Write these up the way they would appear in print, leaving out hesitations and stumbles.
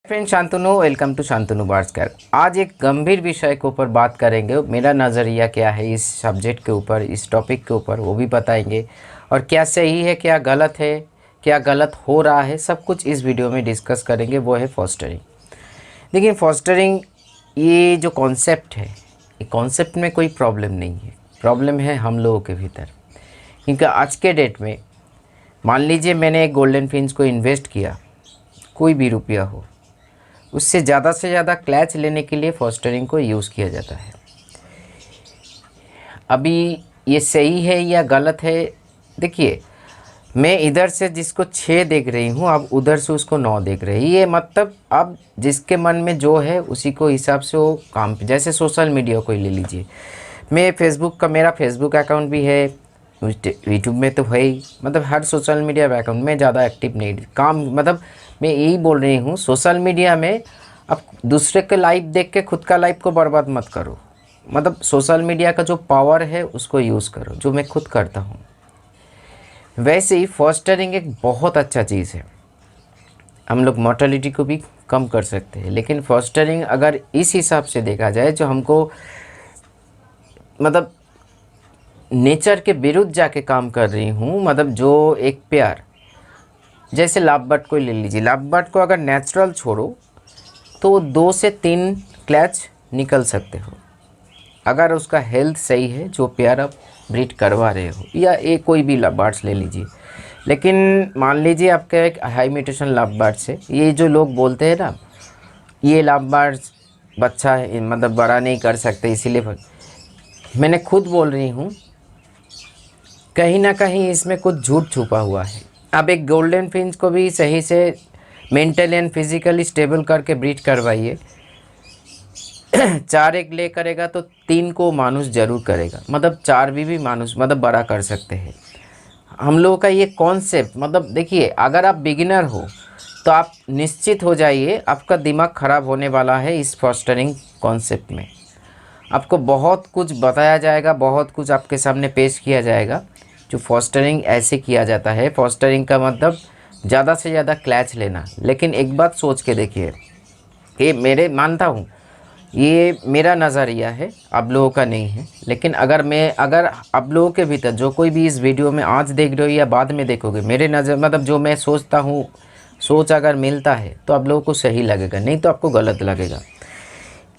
Friend Shantanu, welcome to Shantanu Barsakar. आज एक गंभीर विषय के ऊपर बात करेंगे। मेरा नज़रिया क्या है इस सब्जेक्ट के ऊपर, इस टॉपिक के ऊपर, वो भी बताएंगे। और क्या सही है, क्या गलत है, क्या गलत हो रहा है, सब कुछ इस वीडियो में डिस्कस करेंगे। वो है फॉस्टरिंग। देखिए, फॉस्टरिंग ये जो कॉन्सेप्ट है, ये कॉन्सेप्ट में कोई प्रॉब्लम नहीं है। प्रॉब्लम है हम लोगों के भीतर। क्योंकि आज के डेट में मान लीजिए मैंने एक गोल्डन फिंच को इन्वेस्ट किया, कोई भी रुपया हो, उससे ज़्यादा से ज़्यादा क्लैच लेने के लिए फॉस्टरिंग को यूज़ किया जाता है। अभी ये सही है या गलत है, देखिए मैं इधर से जिसको 6 देख रही हूँ, अब उधर से उसको 9 देख रही। ये मतलब अब जिसके मन में जो है उसी को हिसाब से वो काम, जैसे सोशल मीडिया को ही ले लीजिए। मैं फेसबुक का, मेरा फेसबुक अकाउंट भी है, यूट्यूब में तो है ही, मतलब हर सोशल मीडिया अकाउंट में ज़्यादा एक्टिव नहीं काम। मतलब मैं यही बोल रही हूँ, सोशल मीडिया में अब दूसरे के लाइफ देख के खुद का लाइफ को बर्बाद मत करो। मतलब सोशल मीडिया का जो पावर है उसको यूज़ करो, जो मैं खुद करता हूँ। वैसे ही फॉस्टरिंग एक बहुत अच्छा चीज़ है। हम लोग मोर्टेलिटी को भी कम कर सकते हैं, लेकिन फॉस्टरिंग अगर इस हिसाब से देखा जाए, जो हमको मतलब नेचर के विरुद्ध जाके काम कर रही हूँ। मतलब जो एक प्यार, जैसे लाभ बर्ड को ले लीजिए। लाभ बर्ड को अगर नेचुरल छोड़ो तो 2 से 3 क्लैच निकल सकते हो, अगर उसका हेल्थ सही है, जो प्यार आप ब्रीड करवा रहे हो। या एक कोई भी लव बर्ड्स ले लीजिए। लेकिन मान लीजिए आपका एक हाई म्यूटेशन लव बर्ड्स है, ये जो लोग बोलते हैं ना, ये लव बर्ड्स बच्चा है, मतलब बड़ा नहीं कर सकते, इसीलिए मैंने खुद बोल रही हूँ, कहीं ना कहीं इसमें कुछ झूठ छुपा हुआ है। अब एक गोल्डन फिंच को भी सही से मेंटल एंड फिजिकली स्टेबल करके ब्रीड करवाइए। 4 एग ले करेगा तो 3 को मानुस जरूर करेगा, मतलब 4 भी मानुस मतलब बड़ा कर सकते हैं। हम लोगों का ये कॉन्सेप्ट, मतलब देखिए, अगर आप बिगिनर हो तो आप निश्चित हो जाइए आपका दिमाग ख़राब होने वाला है। इस फॉस्टरिंग कॉन्सेप्ट में आपको बहुत कुछ बताया जाएगा, बहुत कुछ आपके सामने पेश किया जाएगा। जो फॉस्टरिंग ऐसे किया जाता है, फॉस्टरिंग का मतलब ज़्यादा से ज़्यादा क्लैच लेना। लेकिन एक बात सोच के देखिए, ये मेरे मानता हूँ, ये मेरा नज़रिया है, आप लोगों का नहीं है। लेकिन अगर आप लोगों के भीतर जो कोई भी इस वीडियो में आज देख रहे हो या बाद में देखोगे, मेरे नज़र मतलब जो मैं सोचता हूँ, सोच अगर मिलता है तो आप लोगों को सही लगेगा, नहीं तो आपको गलत लगेगा।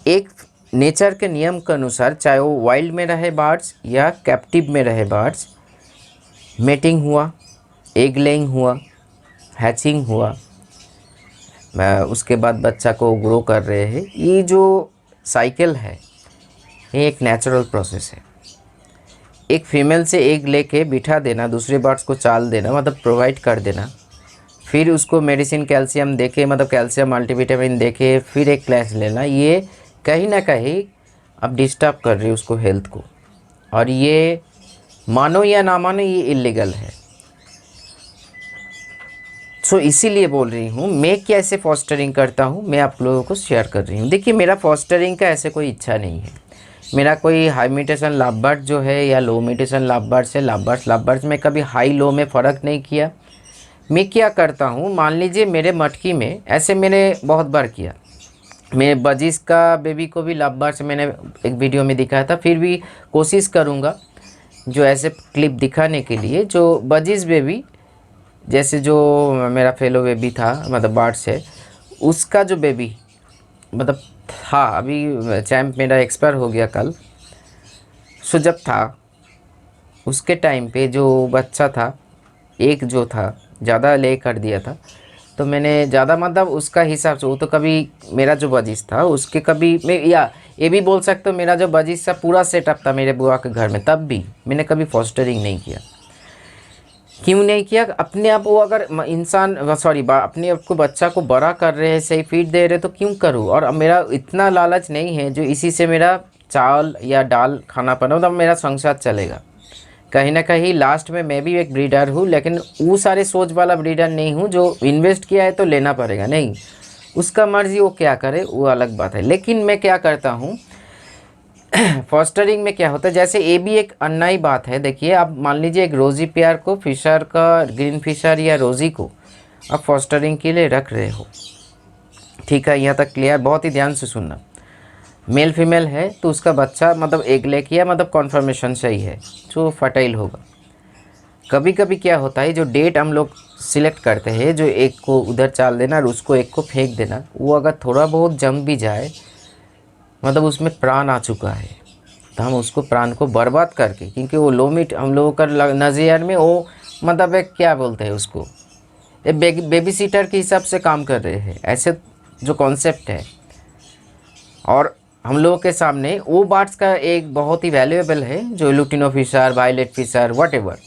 एक नेचर के नियम के अनुसार, चाहे वो वाइल्ड में रहे बर्ड्स या कैप्टिव में रहे बर्ड्स, मेटिंग हुआ, एग लेइंग हुआ, हैचिंग हुआ, उसके बाद बच्चा को ग्रो कर रहे हैं, ये जो साइकिल है ये एक नेचुरल प्रोसेस है। एक फीमेल से एग लेके बिठा देना, दूसरे बर्ड्स को चाल देना, मतलब प्रोवाइड कर देना, फिर उसको मेडिसिन कैल्शियम देके, मतलब कैल्शियम मल्टीविटामिन देके फिर एक क्लैच लेना, ये कहीं ना कहीं अब डिस्टर्ब कर रही है उसको, हेल्थ को। और ये मानो या ना मानो, ये इलीगल है। सो इसीलिए बोल रही हूँ, मैं कैसे फॉस्टरिंग करता हूँ मैं आप लोगों को शेयर कर रही हूँ। देखिए, मेरा फॉस्टरिंग का ऐसे कोई इच्छा नहीं है। मेरा कोई हाई म्यूटेशन लव बर्ड जो है या लो म्यूटेशन लव बर्ड्स है, लव बर्ड्स में कभी हाई लो में फ़र्क नहीं किया। मैं क्या करता हूँ, मान लीजिए मेरे मटकी में ऐसे मैंने बहुत बार किया। मैं बजिस का बेबी को भी लव बर्ड्स मैंने एक वीडियो में दिखाया था, फिर भी कोशिश करूँगा जो ऐसे क्लिप दिखाने के लिए। जो बजिस बेबी, जैसे जो मेरा फेलो बेबी था, मतलब बर्ड्स है, उसका जो बेबी मतलब था, अभी चैम्प मेरा एक्सपायर हो गया कल। सो जब था उसके टाइम पे जो बच्चा था, एक जो था ज़्यादा ले कर दिया था, तो मैंने ज़्यादा मतलब उसका हिसाब से, वो तो कभी मेरा जो बजिस था उसके कभी मैं, या ये भी बोल सकते हो मेरा जो बजिस था पूरा सेटअप था मेरे बुआ के घर में, तब भी मैंने कभी फॉस्टरिंग नहीं किया। क्यों नहीं किया? अपने आप वो अगर इंसान अपने आप को, बच्चा को बड़ा कर रहे हैं, सही फीड दे रहे, तो क्यों करूँ? और अब मेरा इतना लालच नहीं है जो इसी से मेरा चावल या दाल खाना पड़ा, मतलब मेरा संसार चलेगा। कहीं ना कहीं लास्ट में मैं भी एक ब्रीडर हूँ, लेकिन वो सारे सोच वाला ब्रीडर नहीं हूँ जो इन्वेस्ट किया है तो लेना पड़ेगा, नहीं। उसका मर्जी, वो क्या करे वो अलग बात है। लेकिन मैं क्या करता हूँ, फॉस्टरिंग में क्या होता है, जैसे ये भी एक अन्यायी बात है। देखिए, आप मान लीजिए एक रोज़ी पेयर को, फिशर का, ग्रीन फिशर या रोज़ी को आप फॉस्टरिंग के लिए रख रहे हो, ठीक है, यहाँ तक क्लियर? बहुत ही ध्यान से सुनना। मेल फीमेल है तो उसका बच्चा मतलब एग ले किया, मतलब कॉन्फर्मेशन सही है, जो फर्टाइल होगा। कभी कभी क्या होता है, जो डेट हम लोग सिलेक्ट करते हैं, जो एक को उधर चाल देना और उसको एक को फेंक देना, वो अगर थोड़ा बहुत जम भी जाए, मतलब उसमें प्राण आ चुका है, तो हम उसको प्राण को बर्बाद करके, क्योंकि वो लोमिट हम लोगों का नज़रिया में वो मतलब एक क्या बोलते हैं उसको, ये बेबी सीटर के हिसाब से काम कर रहे हैं, ऐसे जो कॉन्सेप्ट है। और हम लोगों के सामने वो बर्ड्स का एक बहुत ही वैल्यूएबल है, जो lutino Fischer, violet Fischer, whatever,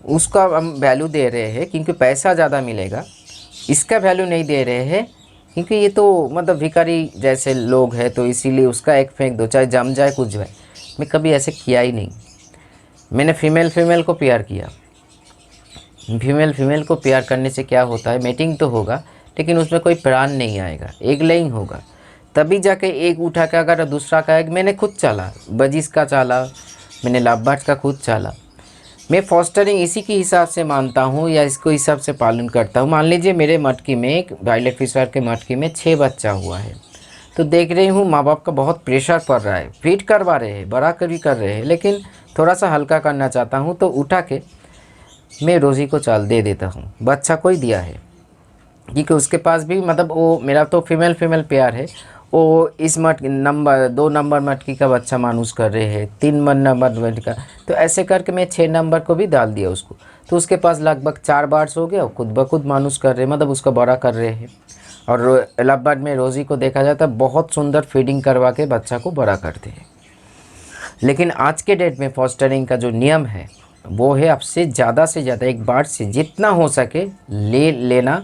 उसका हम वैल्यू दे रहे हैं क्योंकि पैसा ज़्यादा मिलेगा। इसका वैल्यू नहीं दे रहे हैं क्योंकि ये तो मतलब भिखारी जैसे लोग हैं, तो इसीलिए उसका एक फेंक दो, चाहे जम जाए कुछ जाए। मैं कभी ऐसे किया ही नहीं। मैंने फीमेल फीमेल को प्यार किया। फीमेल फीमेल को प्यार करने से क्या होता है, मेटिंग तो होगा लेकिन उसमें कोई प्राण नहीं आएगा, एग लेइंग होगा। तभी जाके एग उठा के अगर दूसरा का एग मैंने खुद चाला, बजिस का चाला, मैंने लव बर्ड्स का खुद चाला। मैं फॉस्टरिंग इसी के हिसाब से मानता हूँ या इसको हिसाब से पालन करता हूँ। मान लीजिए मेरे मटकी में, एक वायलेट फिशर के मटकी में 6 बच्चा हुआ है, तो देख रही हूँ माँ बाप का बहुत प्रेशर पड़ रहा है, फीड करवा रहे हैं, बड़ा कर भी कर रहे हैं, लेकिन थोड़ा सा हल्का करना चाहता हूँ, तो उठा के मैं रोज़ी को चाल दे देता हूँ। बच्चा कोई दिया है क्योंकि उसके पास भी मतलब वो मेरा तो फीमेल फीमेल पेयर है, वो इस नंबर 2 नंबर मटकी का बच्चा मानुस कर रहे हैं, 3 नंबर मटकी का, तो ऐसे करके मैं 6 नंबर को भी डाल दिया उसको, तो उसके पास लगभग 4 बार्स हो गया, खुद ब खुद मानुस कर रहे हैं, मतलब उसका बड़ा कर रहे हैं। और इलाहाबाद में रोज़ी को देखा जाता है बहुत सुंदर फीडिंग करवा के बच्चा को बड़ा करते हैं। लेकिन आज के डेट में फॉस्टरिंग का जो नियम है वो है आपसे ज़्यादा से ज़्यादा एक बार से जितना हो सके ले लेना,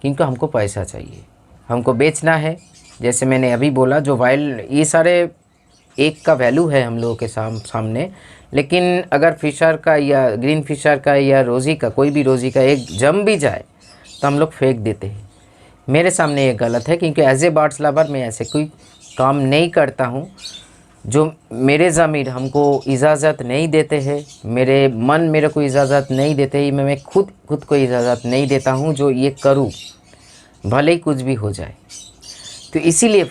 क्योंकि हमको पैसा चाहिए, हमको बेचना है। जैसे मैंने अभी बोला, जो वाइल्ड ये सारे एक का वैल्यू है हम लोगों के सामने, लेकिन अगर फिशर का या ग्रीन फिशर का या रोज़ी का, कोई भी रोज़ी का एक जम भी जाए तो हम लोग फेंक देते हैं। मेरे सामने ये गलत है, क्योंकि एज ए बर्ड्स लवर मैं ऐसे कोई काम नहीं करता हूँ। जो मेरे ज़मीर हमको इजाज़त नहीं देते हैं, मेरे मन मेरे को इजाज़त नहीं देते ही, मैं खुद को इजाज़त नहीं देता हूँ जो ये करूँ, भले ही कुछ भी हो जाए। तो इसीलिए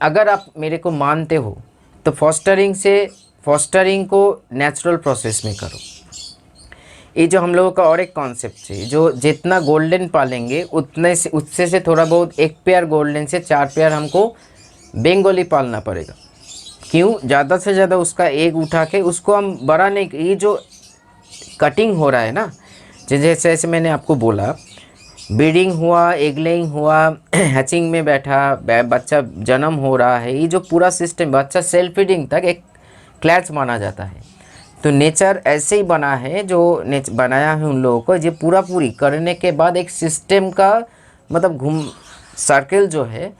अगर आप मेरे को मानते हो तो फॉस्टरिंग को नेचुरल प्रोसेस में करो। ये जो हम लोगों का और एक कॉन्सेप्ट है, जो जितना गोल्डन पालेंगे उतने से उससे से थोड़ा बहुत, एक पेयर गोल्डन से 4 पेयर हमको बंगाली पालना पड़ेगा। क्यों? ज़्यादा से ज़्यादा उसका एग उठा के उसको हम बड़ा नहीं, ये जो कटिंग हो रहा है ना, जैसे जैसे मैंने आपको बोला, ब्रीडिंग हुआ, एग लेइंग हुआ, हैचिंग में बैठा, बच्चा जन्म हो रहा है, ये जो पूरा सिस्टम, बच्चा सेल्फ फीडिंग तक एक क्लैच माना जाता है। तो नेचर ऐसे ही बना है, जो बनाया है उन लोगों को, ये पूरी करने के बाद एक सिस्टम का मतलब घूम सर्कल जो है,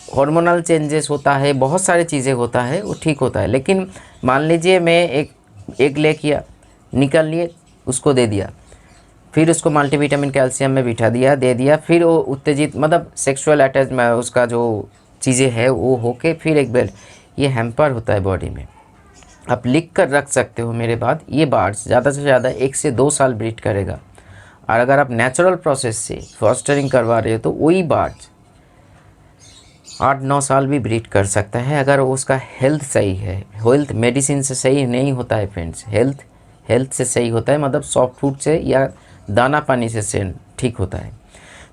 हार्मोनल चेंजेस होता है, बहुत सारी चीज़ें होता है, वो ठीक होता है। लेकिन मान लीजिए मैं एक ले किया, निकल लिए, उसको दे दिया, फिर उसको मल्टीविटामिन कैल्शियम में बिठा दिया, दे दिया, फिर वो उत्तेजित मतलब सेक्सुअल अटैच में उसका जो चीज़ें है वो होके फिर एक बार ये हैम्पर होता है बॉडी में। आप लिख कर रख सकते हो मेरे बाद, ये बर्ड्स ज़्यादा से ज़्यादा 1 से 2 साल ब्रीड करेगा। और अगर आप नेचुरल प्रोसेस से फॉस्टरिंग करवा रहे हो तो वही बर्ड्स 8-9 साल भी ब्रीड कर सकता है, अगर उसका हेल्थ सही है। हेल्थ मेडिसिन से सही नहीं होता है फ्रेंड्स, हेल्थ से सही होता है, मतलब सॉफ्ट फूड से या दाना पानी से ठीक होता है।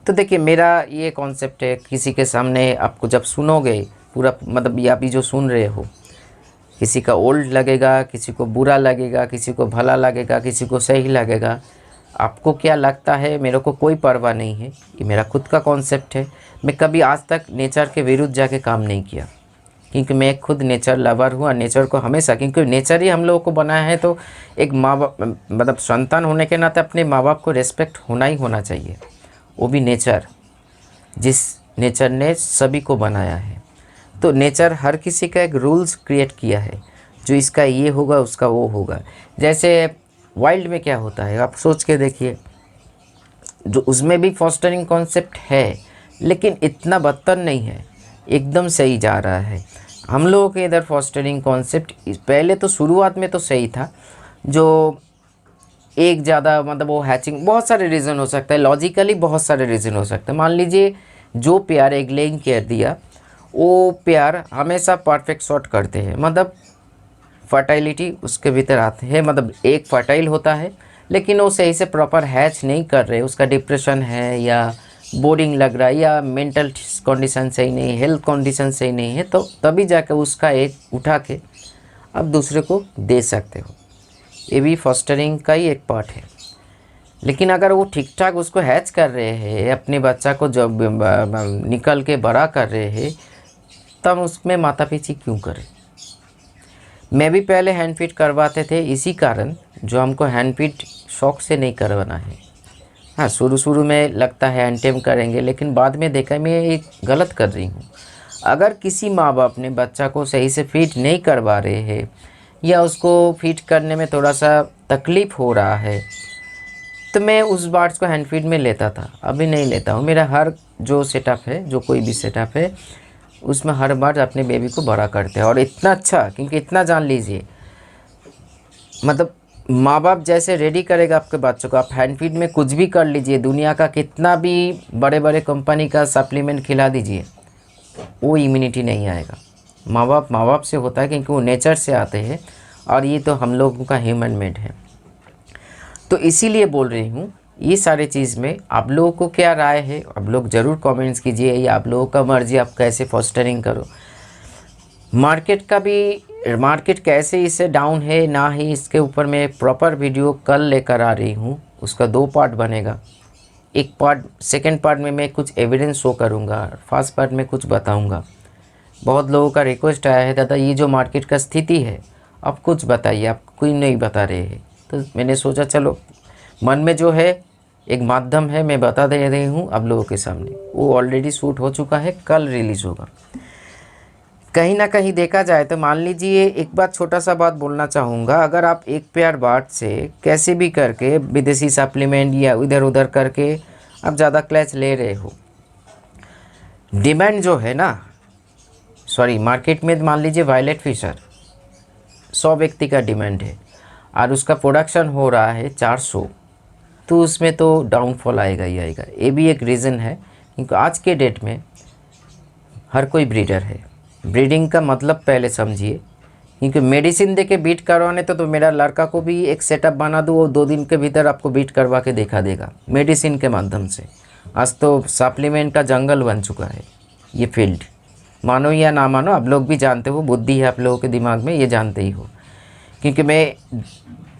तो देखिए मेरा ये कॉन्सेप्ट है, किसी के सामने आपको जब सुनोगे पूरा, मतलब ये अभी जो सुन रहे हो, किसी का ओल्ड लगेगा, किसी को बुरा लगेगा, किसी को भला लगेगा, किसी को सही लगेगा। आपको क्या लगता है, मेरे को कोई परवाह नहीं है, ये मेरा खुद का कॉन्सेप्ट है। मैं कभी आज तक नेचर के विरुद्ध जाके काम नहीं किया, क्योंकि मैं खुद नेचर लवर हूँ और नेचर को हमेशा, क्योंकि नेचर ही हम लोगों को बनाया है, तो एक माँ बाप मतलब संतान होने के नाते अपने माँ बाप को रेस्पेक्ट होना ही होना चाहिए। वो भी नेचर, जिस नेचर ने सभी को बनाया है। तो नेचर हर किसी का एक रूल्स क्रिएट किया है, जो इसका ये होगा उसका वो होगा। जैसे वाइल्ड में क्या होता है, आप सोच के देखिए, जो उसमें भी फॉस्टरिंग कॉन्सेप्ट है, लेकिन इतना बदतर नहीं है, एकदम सही जा रहा है। हम लोगों के इधर फॉस्टरिंग कॉन्सेप्ट पहले तो शुरुआत में तो सही था, जो एक ज़्यादा मतलब वो हैचिंग, बहुत सारे रीज़न हो सकता है, लॉजिकली बहुत सारे रीज़न हो सकते हैं। मान लीजिए जो पेयर एग लेइंग कर दिया वो पेयर हमेशा परफेक्ट शॉट करते हैं, मतलब फर्टाइलिटी उसके भीतर आते हैं, मतलब एक फर्टाइल होता है लेकिन वो सही से प्रॉपर हैच नहीं कर रहे, उसका डिप्रेशन है या बोरिंग लग रहा है या मेंटल कंडीशन सही नहीं, हेल्थ कंडीशन सही नहीं है, तो तभी जाकर उसका एक उठा के आप दूसरे को दे सकते हो। ये भी फॉस्टरिंग का ही एक पार्ट है। लेकिन अगर वो ठीक ठाक उसको हैच कर रहे हैं, अपने बच्चा को जब निकल के बड़ा कर रहे हैं, तब उसमें माता पीछी क्यों करें। मैं भी पहले हैंड फीड करवाते थे, इसी कारण जो हमको हैंड फीड शौक से नहीं करवाना है। हाँ, शुरू में लगता है हैंड टेम करेंगे, लेकिन बाद में देखा मैं ये गलत कर रही हूँ। अगर किसी माँ बाप ने बच्चा को सही से फीड नहीं करवा रहे हैं या उसको फीड करने में थोड़ा सा तकलीफ़ हो रहा है, तो मैं उस बार्ड्स को हैंड फीड में लेता था, अभी नहीं लेता हूँ। मेरा हर जो सेटअप है, जो कोई भी सेटअप है, उसमें हर बार अपने बेबी को बड़ा करते हैं। और इतना अच्छा, क्योंकि इतना जान लीजिए, मतलब माँ बाप जैसे रेडी करेगा आपके बच्चों को, आप हैंड फीड में कुछ भी कर लीजिए, दुनिया का कितना भी बड़े बड़े कंपनी का सप्लीमेंट खिला दीजिए, वो इम्यूनिटी नहीं आएगा। माँ बाप से होता है, क्योंकि वो नेचर से आते हैं और ये तो हम लोगों का ह्यूमन मेड है। तो इसीलिए बोल रही हूँ, ये सारे चीज़ में आप लोगों को क्या राय है, आप लोग ज़रूर कमेंट्स कीजिए, या आप लोगों का मर्जी आप कैसे फॉस्टरिंग करो। मार्केट कैसे इससे डाउन है ना ही, इसके ऊपर मैं प्रॉपर वीडियो कल लेकर आ रही हूँ। उसका 2 पार्ट बनेगा। एक पार्ट, सेकंड पार्ट में मैं कुछ एविडेंस शो करूँगा, फर्स्ट पार्ट में कुछ बताऊँगा। बहुत लोगों का रिक्वेस्ट आया है, दादा ये जो मार्केट का स्थिति है आप कुछ बताइए, आप कोई नहीं बता रहे हैं। तो मैंने सोचा चलो, मन में जो है एक माध्यम है, मैं बता दे रही हूँ आप लोगों के सामने। वो ऑलरेडी शूट हो चुका है, कल रिलीज़ होगा। कहीं ना कहीं देखा जाए तो मान लीजिए, एक बात छोटा सा बात बोलना चाहूँगा, अगर आप एक पेयर बार्ड से कैसे भी करके विदेशी सप्लीमेंट या इधर उधर करके आप ज़्यादा क्लैच ले रहे हो, डिमांड जो है ना, सॉरी, मार्केट में मान लीजिए वायलेट फिशर 100 व्यक्ति का डिमांड है और उसका प्रोडक्शन हो रहा है 400, तो उसमें तो डाउनफॉल आएगा ही आएगा। ये भी एक रीज़न है, क्योंकि आज के डेट में हर कोई ब्रीडर है। ब्रीडिंग का मतलब पहले समझिए, क्योंकि मेडिसिन दे के बीट करवाने तो मेरा लड़का को भी एक सेटअप बना दूँ, वो 2 दिन के भीतर आपको बीट करवा के दिखा देगा मेडिसिन के माध्यम से। आज तो सप्लीमेंट का जंगल बन चुका है ये फील्ड, मानो या ना मानो, आप लोग भी जानते हो, बुद्धि है आप लोगों के दिमाग में, ये जानते ही हो। क्योंकि मैं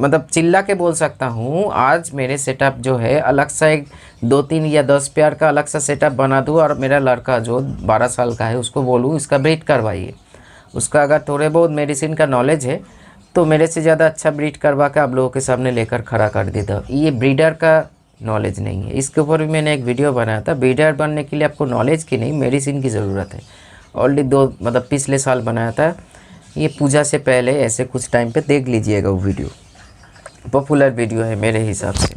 मतलब चिल्ला के बोल सकता हूँ, आज मेरे सेटअप जो है अलग सा एक 2-3 या 10 पेयर का अलग सा सेटअप बना दूँ, और मेरा लड़का जो 12 साल का है उसको बोलूँ इसका ब्रीड करवाइए। उसका अगर थोड़े बहुत मेडिसिन का नॉलेज है तो मेरे से ज़्यादा अच्छा ब्रीड करवा के आप लोगों के सामने लेकर खड़ा कर देता। ये ब्रीडर का नॉलेज नहीं है। इसके ऊपर भी मैंने एक वीडियो बनाया था। ब्रीडर बनने के लिए आपको नॉलेज की नहीं, मेडिसिन की ज़रूरत है। ऑलरेडी 2 मतलब पिछले साल बनाया था, ये पूजा से पहले ऐसे कुछ टाइम पे देख लीजिएगा, वो वीडियो पॉपुलर वीडियो है मेरे हिसाब से।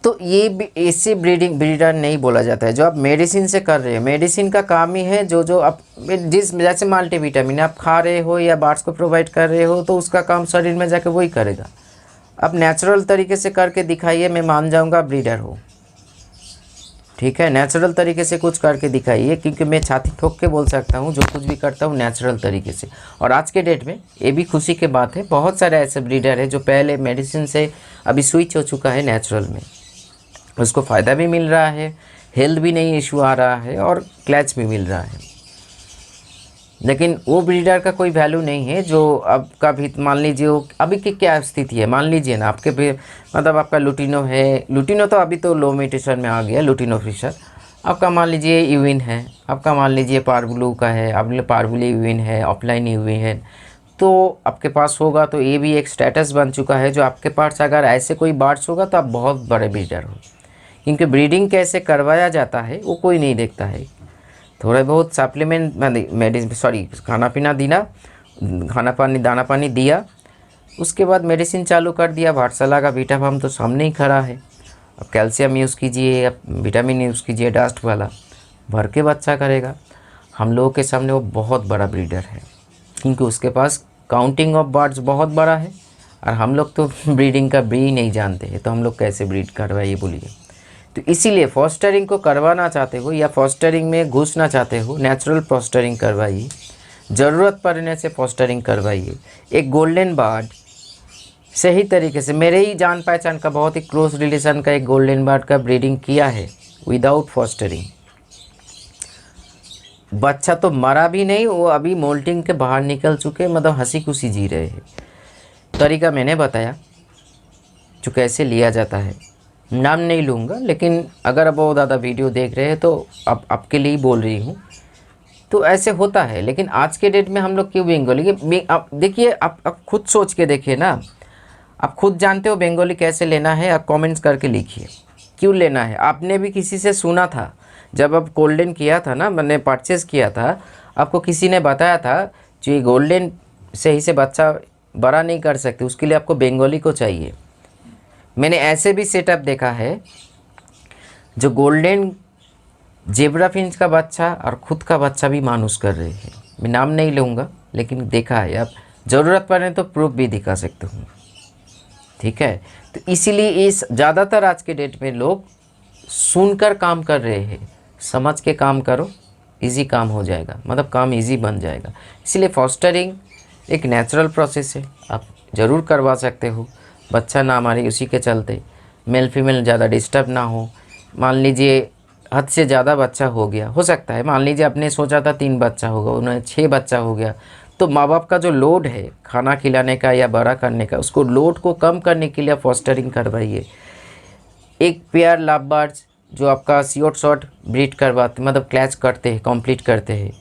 तो ये ऐसे ब्रीडर नहीं बोला जाता है जो आप मेडिसिन से कर रहे हैं। मेडिसिन का काम ही है जो आप जिस जैसे मल्टीविटामिन आप खा रहे हो या बार्ड्स को प्रोवाइड कर रहे हो, तो उसका काम शरीर में जाके वही करेगा। आप नेचुरल तरीके से करके दिखाइए, मैं मान जाऊंगा ब्रीडर हो, ठीक है। नेचुरल तरीके से कुछ करके दिखाइए, क्योंकि मैं छाती ठोक के बोल सकता हूँ जो कुछ भी करता हूँ नेचुरल तरीके से। और आज के डेट में ये भी खुशी की बात है, बहुत सारे ऐसे ब्रीडर है जो पहले मेडिसिन से अभी स्विच हो चुका है नेचुरल में, उसको फ़ायदा भी मिल रहा है, हेल्थ भी नहीं इशू आ रहा है और क्लैच भी मिल रहा है। लेकिन वो ब्रीडर का कोई वैल्यू नहीं है जो अब का भी, मान लीजिए अभी की क्या स्थिति है, मान लीजिए ना आपके भी मतलब आपका लुटिनो है, लुटिनो तो अभी तो लो म्यूटेशन में आ गया, लुटिनो फिशर। आपका मान लीजिए यूविन है, आपका मान लीजिए पारब्लू का है, आप पारबुली यूविन है, ऑफलाइन यूविन है, तो आपके पास होगा तो ये भी एक स्टेटस बन चुका है जो आपके पास अगर ऐसे कोई बार्ड्स होगा तो आप बहुत बड़े ब्रीडर हो। क्योंकि ब्रीडिंग कैसे करवाया जाता है वो कोई नहीं देखता है। थोड़े बहुत सप्लीमेंट मेडिसिन खाना पीना दिया, दाना पानी दिया, उसके बाद मेडिसिन चालू कर दिया। भाटसाला का विटाफार्म तो सामने ही खड़ा है, अब कैल्शियम यूज़ कीजिए, अब विटामिन यूज़ कीजिए, डास्ट वाला भर के बच्चा करेगा। हम लोगों के सामने वो बहुत बड़ा ब्रीडर है, क्योंकि उसके पास काउंटिंग ऑफ बर्ड्स बहुत बड़ा है, और हम लोग तो ब्रीडिंग का ब्री नहीं जानते हैं, तो हम लोग कैसे ब्रीड करवाइए बोलिए। तो इसीलिए फॉस्टरिंग को करवाना चाहते हो या फॉस्टरिंग में घुसना चाहते हो, नेचुरल फॉस्टरिंग करवाइए, ज़रूरत पड़ने से फॉस्टरिंग करवाइए। एक गोल्डन बर्ड सही तरीके से, मेरे ही जान पहचान का बहुत ही क्लोज रिलेशन का एक गोल्डन बर्ड का ब्रीडिंग किया है विदाउट फॉस्टरिंग। बच्चा तो मरा भी नहीं, वो अभी मोल्टिंग के बाहर निकल चुके, मतलब हंसी खुशी जी रहे हैं। तरीका मैंने बताया जो कैसे लिया जाता है, नाम नहीं लूँगा, लेकिन अगर अब वो ज़्यादा वीडियो देख रहे हैं तो अब आपके लिए ही बोल रही हूँ। तो ऐसे होता है, लेकिन आज के डेट में हम लोग क्यों बंगाली, आप देखिए, आप खुद सोच के देखिए ना, आप खुद जानते हो बंगाली कैसे लेना है, आप कमेंट्स करके लिखिए क्यों लेना है। आपने भी किसी से सुना था, जब आप गोल्डन किया था ना, मैंने परचेज़ किया था, आपको किसी ने बताया था जो ये गोल्डन सही से बच्चा बड़ा नहीं कर सकते, उसके लिए आपको बंगाली को चाहिए। मैंने ऐसे भी सेटअप देखा है जो गोल्डन जेब्रा फिंच का बच्चा और ख़ुद का बच्चा भी मानुस कर रहे हैं। मैं नाम नहीं लूँगा, लेकिन देखा है, आप ज़रूरत पड़े तो प्रूफ भी दिखा सकते हूँ, ठीक है। तो इसीलिए इस ज़्यादातर आज के डेट में लोग सुनकर काम कर रहे हैं, समझ के काम करो, इजी काम हो जाएगा, मतलब काम इजी बन जाएगा। इसलिए फॉस्टरिंग एक नेचुरल प्रोसेस है, आप ज़रूर करवा सकते हो। बच्चा ना मारे उसी के चलते, मेल फीमेल ज़्यादा डिस्टर्ब ना हो। मान लीजिए हद से ज़्यादा बच्चा हो गया, हो सकता है, मान लीजिए आपने सोचा था 3 बच्चा होगा, उन्हें 6 बच्चा हो गया, तो माँ बाप का जो लोड है खाना खिलाने का या बड़ा करने का, उसको लोड को कम करने के लिए फॉस्टरिंग करवाइए। एक पेयर लव बर्ड्स जो आपका शॉर्ट ब्रीड करवाते, मतलब क्लैच करते हैं, कंप्लीट करते हैं,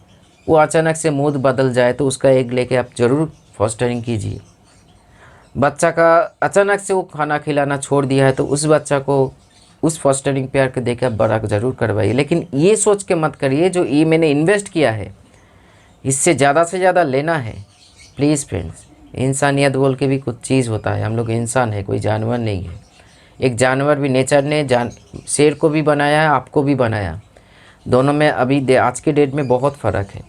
वो अचानक से मूड बदल जाए तो उसका एग लेके आप ज़रूर फॉस्टरिंग कीजिए। बच्चा का अचानक से वो खाना खिलाना छोड़ दिया है तो उस बच्चा को उस फॉस्टरिंग पेयर के देके आप बड़ा ज़रूर करवाइए। लेकिन ये सोच के मत करिए जो ये मैंने इन्वेस्ट किया है इससे ज़्यादा से ज़्यादा लेना है। प्लीज़ फ्रेंड्स, इंसानियत बोल के भी कुछ चीज़ होता है, हम लोग इंसान है, कोई जानवर नहीं है। एक जानवर भी नेचर ने शेर को भी बनाया है, आपको भी बनाया, दोनों में अभी आज के डेट में बहुत फ़र्क है।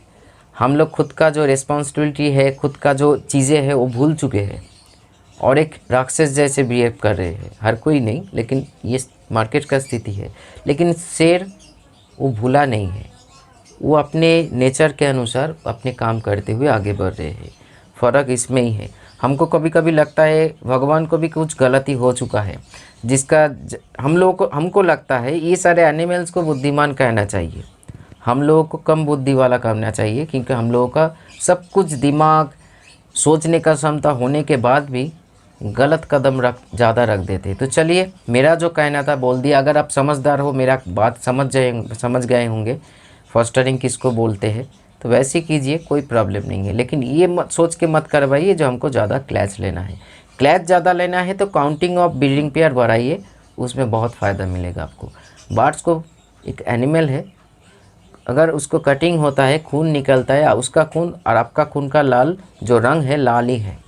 हम लोग खुद का जो रिस्पॉन्सिबिलिटी है, खुद का जो चीज़ें हैं वो भूल चुके हैं और एक राक्षस जैसे बिहेव कर रहे हैं। हर कोई नहीं, लेकिन ये मार्केट का स्थिति है। लेकिन शेर वो भूला नहीं है, वो अपने नेचर के अनुसार अपने काम करते हुए आगे बढ़ रहे हैं। फ़र्क इसमें ही है। हमको कभी कभी लगता है भगवान को भी कुछ गलती हो चुका है, जिसका हम लोगों को हमको लगता है ये सारे एनिमल्स को बुद्धिमान कहना चाहिए, हम लोगों को कम बुद्धि वाला कहना चाहिए, क्योंकि हम लोगों का सब कुछ दिमाग सोचने का क्षमता होने के बाद भी गलत कदम ज़्यादा रख देते। तो चलिए, मेरा जो कहना था बोल दिया। अगर आप समझदार हो, मेरा बात समझ गए होंगे फॉस्टरिंग किसको बोलते हैं, तो वैसे कीजिए, कोई प्रॉब्लम नहीं है। लेकिन ये मत सोच के मत करवाइए जो हमको ज़्यादा क्लैच लेना है। क्लैच ज़्यादा लेना है तो काउंटिंग ऑफ ब्रीडिंग पेयर बढ़ाइए, उसमें बहुत फ़ायदा मिलेगा आपको। बर्ड्स को एक एनिमल है, अगर उसको कटिंग होता है, खून निकलता है, उसका खून और आपका खून का लाल जो रंग है लाल ही है।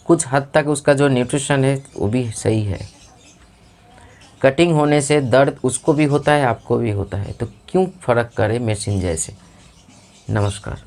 कुछ हद तक उसका जो न्यूट्रिशन है वो भी सही है। कटिंग होने से दर्द उसको भी होता है, आपको भी होता है, तो क्यों फ़र्क करे मशीन जैसे। नमस्कार।